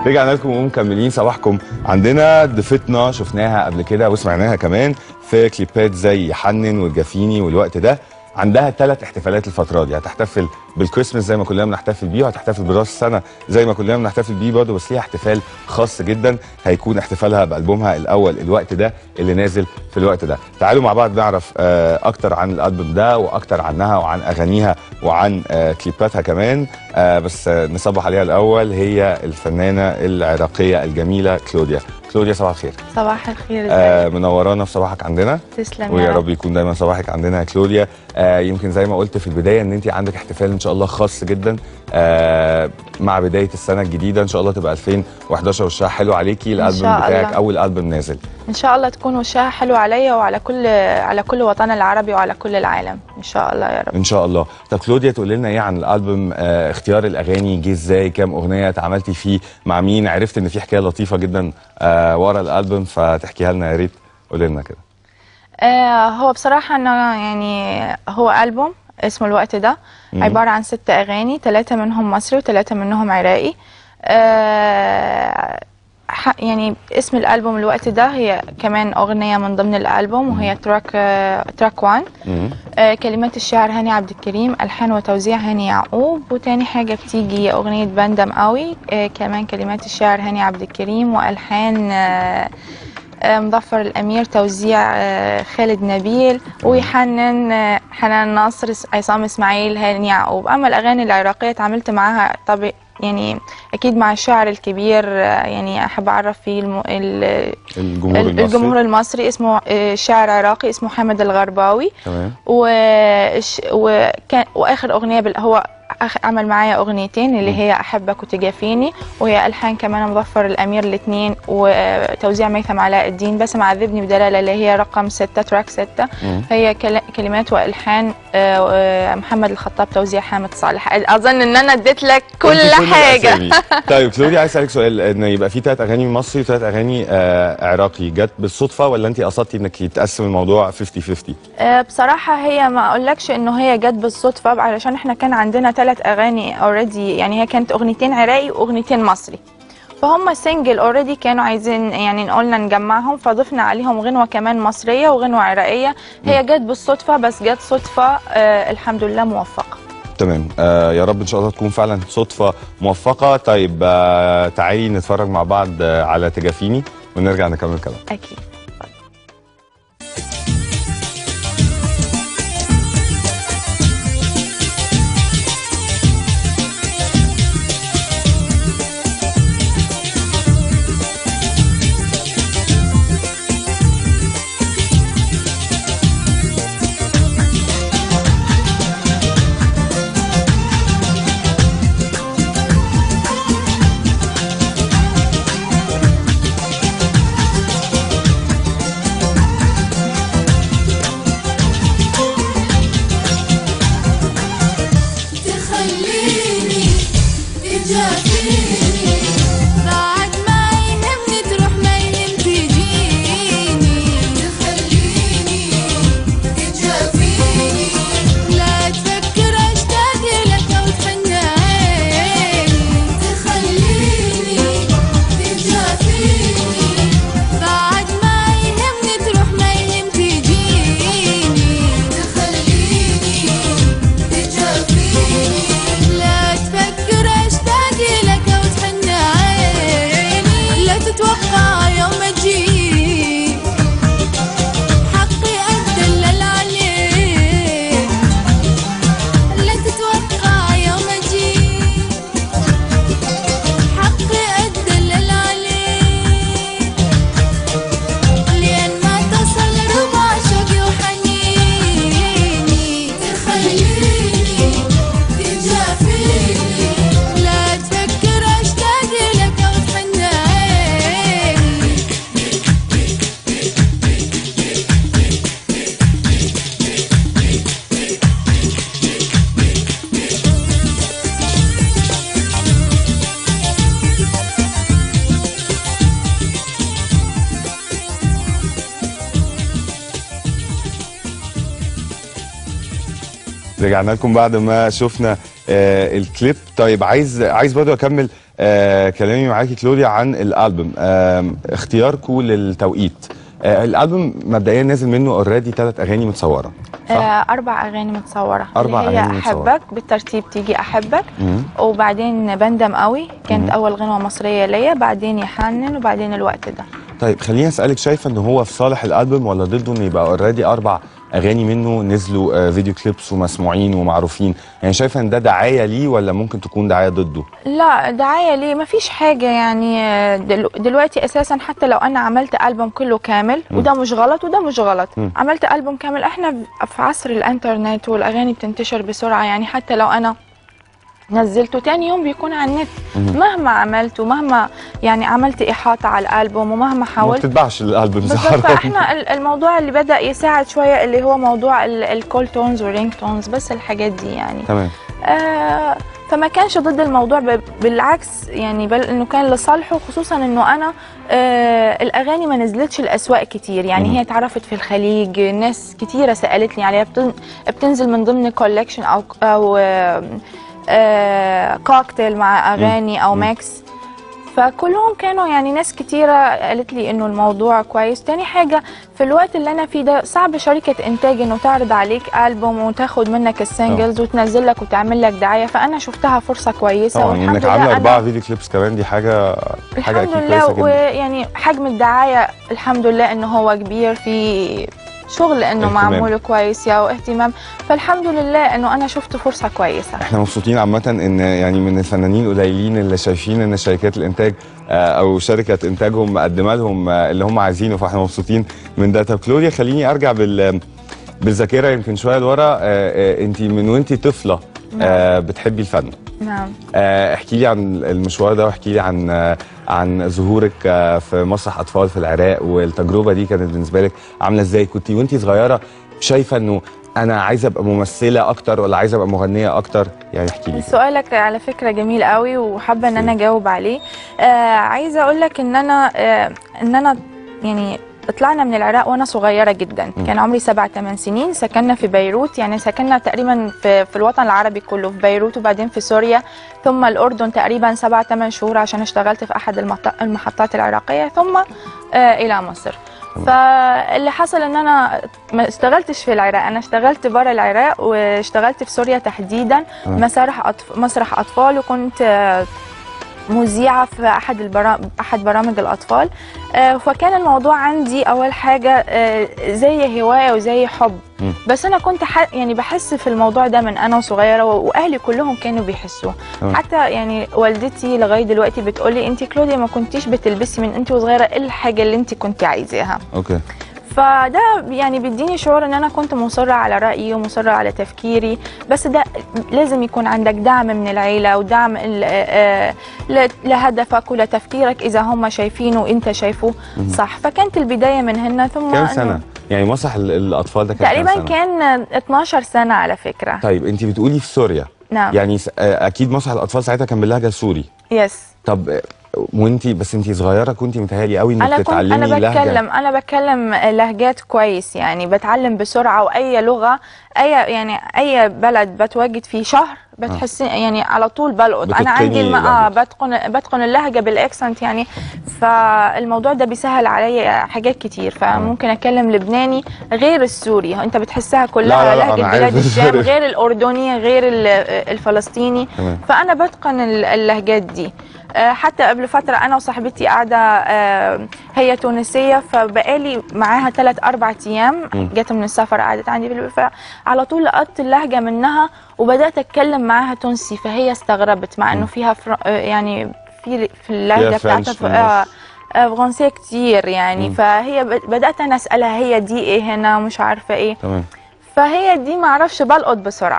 رجعنا لكم ومكملين صباحكم. عندنا ضيفتنا شفناها قبل كده وسمعناها كمان في كليبات زي حنن والجفيني والوقت ده. عندها 3 احتفالات الفتره دي، هتحتفل بالكريسماس زي ما كلنا بنحتفل بيه، وهتحتفل براس السنه زي ما كلنا بنحتفل بيه برضه، بس ليها احتفال خاص جدا هيكون احتفالها بالبومها الاول الوقت ده اللي نازل في الوقت ده. تعالوا مع بعض نعرف اكتر عن الالبوم ده واكتر عنها وعن اغانيها وعن كليباتها كمان. بس نصبح عليها الاول، هي الفنانه العراقيه الجميله كلوديا. كلوديا صباح الخير. صباح الخير. منورانا في صباحك عندنا. تسلم ويا رب يكون دايما صباحك عندنا يا كلوديا. يمكن زي ما قلت في البدايه ان انت عندك احتفال ان شاء الله خاص جدا مع بدايه السنه الجديده، ان شاء الله تبقى 2011 وشها حلو عليكي. الالبوم بتاعك اول البوم نازل ان شاء الله تكون وشها حلو عليا وعلى كل وطننا العربي وعلى كل العالم ان شاء الله يا رب. ان شاء الله. طب كلوديا تقول لنا ايه عن الالبوم؟ اختيار الاغاني جه ازاي؟ كام اغنيه اتعاملتي فيه؟ مع مين؟ عرفت ان في حكايه لطيفه جدا ورا الالبوم، فتحكيها لنا يا ريت. قولي لنا كده. هو بصراحه انه يعني هو البوم اسمه الوقت ده، عباره عن 6 اغاني، 3 منهم مصري و3 منهم عراقي. يعني اسم الالبوم الوقت ده هي كمان اغنيه من ضمن الالبوم، وهي تراك 1. كلمات الشاعر هاني عبد الكريم، الحان وتوزيع هاني يعقوب. وتاني حاجه بتيجي اغنيه بندم قوي، كمان كلمات الشاعر هاني عبد الكريم والحان مظفر الامير، توزيع خالد نبيل، ويحنن حنان ناصر، عصام اسماعيل، هاني يعقوب. اما الاغاني العراقيه اتعاملت معاها طبعا يعني اكيد مع الشاعر الكبير، يعني احب اعرف فيه الجمهور المصري. اسمه شاعر عراقي اسمه حامد الغرباوي. تمام. واخر اغنيه هو عمل معايا اغنيتين اللي هي احبك وتجافيني، وهي الحان كمان مظفر الامير الاثنين، وتوزيع ميثم علاء الدين. بس معذبني بدلاله اللي هي رقم 6 تراك 6 هي كلمات والحان محمد الخطاب، توزيع حامد صالح. اظن ان انا اديت لك كل حاجه. طيب كلوديا عايز اسالك سؤال، ان يبقى في 3 اغاني مصري و3 اغاني عراقي، جت بالصدفه ولا انت قصدتي انك يتقسم الموضوع 50-50؟ بصراحه هي ما اقولكش انه هي جت بالصدفه، علشان احنا كان عندنا 3 اغاني اوريدي، يعني هي كانت اغنيتين عراقي واغنيتين مصري، فهم سنجل اوريدي كانوا عايزين يعني قلنا نجمعهم، فضفنا عليهم غنوه كمان مصريه وغنوه عراقيه. هي جت بالصدفه، بس جت صدفه الحمد لله موفقه. تمام. يا رب ان شاء الله تكون فعلا صدفه موفقه. طيب تعالي نتفرج مع بعض على تجافيني ونرجع نكمل كلام. اكيد. رجعنا لكم بعد ما شفنا الكليب. طيب عايز برضه اكمل كلامي معاكي كلوديا عن الالبوم، اختياركم للتوقيت. الالبوم مبدئيا نازل منه اوريدي 3 اغاني متصوره، صح؟ 4 أغاني متصورة. 4 اللي هي أغاني متصورة. أحبك بالترتيب تيجي أحبك، وبعدين بندم قوي كانت أول غنوة مصرية ليا، بعدين يحنن، وبعدين الوقت ده. طيب خليني اسالك، شايفه ان هو في صالح الالبوم ولا ضده ان يبقى اوريدي 4 اغاني منه نزلوا فيديو كليبس ومسموعين ومعروفين؟ يعني شايفه ان ده دعايه ليه ولا ممكن تكون دعايه ضده؟ لا دعاية ليه، مفيش حاجة يعني. دلوقتي أساسا حتى لو أنا عملت ألبوم كله كامل، وده مش غلط وده مش غلط، عملت ألبوم كامل. احنا في عصر الإنترنت والأغاني بتنتشر بسرعة، يعني حتى لو أنا نزلته تاني يوم بيكون على النت. مهما عملت ومهما يعني عملت إحاطة على الألبوم ومهما ما حاولت بتتباعش الالبوم بالظبط. فاحنا الموضوع اللي بدأ يساعد شوية اللي هو موضوع الكول تونز والرينج تونز، بس الحاجات دي يعني تمام. فما كانش ضد الموضوع، بالعكس يعني، بل انه كان لصالحه، خصوصا انه انا الاغاني ما نزلتش الاسواق كتير يعني. هي اتعرفت في الخليج، ناس كتيره سالتني عليها، بتنزل من ضمن كولكشن او كوكتيل مع اغاني او ماكس. فكلهم كانوا يعني ناس كتيرة قالت لي انه الموضوع كويس. تاني حاجة في الوقت اللي انا فيه ده صعب شركة انتاج انه تعرض عليك ألبوم وتاخد منك السنجلز وتنزل لك وتعمل لك دعاية، فانا شفتها فرصة كويسة. طبعا انك عاملة 4 فيديو كليبس كمان، دي حاجة الحمد اكيد لله. كويسة جدا. ويعني حجم الدعاية الحمد لله انه هو كبير، في شغل انه معمول كويس يا واهتمام، فالحمد لله انه انا شفت فرصه كويسه. احنا مبسوطين عامه ان يعني من الفنانين القليلين اللي شايفين ان شركات الانتاج او شركه انتاجهم مقدمه لهم اللي هم عايزينه، فاحنا مبسوطين من ده. طب كلوديا خليني ارجع بالذاكره يمكن شويه لورا. انت من وانت طفله بتحبي الفن. نعم. احكي لي عن المشوار ده، واحكي لي عن ظهورك في مسرح اطفال في العراق، والتجربه دي كانت بالنسبه لك عامله ازاي؟ كنت وانت صغيره شايفه انه انا عايزه ابقى ممثله اكتر ولا عايزه ابقى مغنيه اكتر؟ يعني احكي لي. سؤالك على فكره جميل قوي وحابه ان انا اجاوب عليه. عايزه اقول لك ان انا يعني طلعنا من العراق وانا صغيره جدا. كان عمري 7-8 سنين. سكننا في بيروت، يعني سكننا تقريبا في الوطن العربي كله، في بيروت وبعدين في سوريا ثم الاردن تقريبا 7-8 شهور عشان اشتغلت في احد المحطات العراقيه، ثم الى مصر. فاللي حصل ان انا ما اشتغلتش في العراق، انا اشتغلت بره العراق واشتغلت في سوريا تحديدا مسرح اطفال، وكنت مذيعة في أحد برامج الأطفال. فكان الموضوع عندي أول حاجة زي هواية وزي حب. بس أنا كنت يعني بحس في الموضوع ده من أنا صغيرة، وأهلي كلهم كانوا بيحسوه. حتى يعني والدتي لغاية دلوقتي بتقولي أنت كلوديا ما كنتيش بتلبسي من أنت وصغيرة إيه الحاجة اللي أنت كنت عايزاها. أوكي. فده يعني بيديني شعور ان انا كنت مصره على رايي ومصره على تفكيري، بس ده لازم يكون عندك دعم من العيله ودعم لهدفك ولتفكيرك اذا هم شايفينه وانت شايفه صح. فكانت البدايه من هنا. ثم كم سنه يعني مسرح الاطفال ده؟ كان تقريبا كان 12 سنه على فكره. طيب انت بتقولي في سوريا. نعم. يعني اكيد مسرح الاطفال ساعتها كان باللهجه السوري. يس. طب وانتي متهيألي كنتي متهيألي قوي انك تتعلمي انا بتكلم لهجات كويس يعني، بتعلم بسرعه. واي لغه اي بلد بتواجد فيه شهر بتحسي يعني على طول بلقط. انا عندي بتقن اللهجه بالاكسنت يعني. فالموضوع ده بيسهل عليا حاجات كتير. فممكن اتكلم لبناني غير السوري، انت بتحسها كلها لهجه بلاد الشام، غير الاردني غير الفلسطيني. فانا بتقن اللهجات دي. حتى قبل فترة أنا وصاحبتي قاعدة هي تونسية، فبقالي معاها 3-4 أيام جت من السفر، قعدت عندي في البيت، على طول لقطت اللهجة منها وبدأت أتكلم معاها تونسي. فهي استغربت مع إنه فيها يعني في اللهجة بتاعتها فرنسية كتير يعني. فهي بدأت أنا أسألها هي دي إيه هنا ومش عارفة إيه. فهي دي معرفش بلقط بسرعة.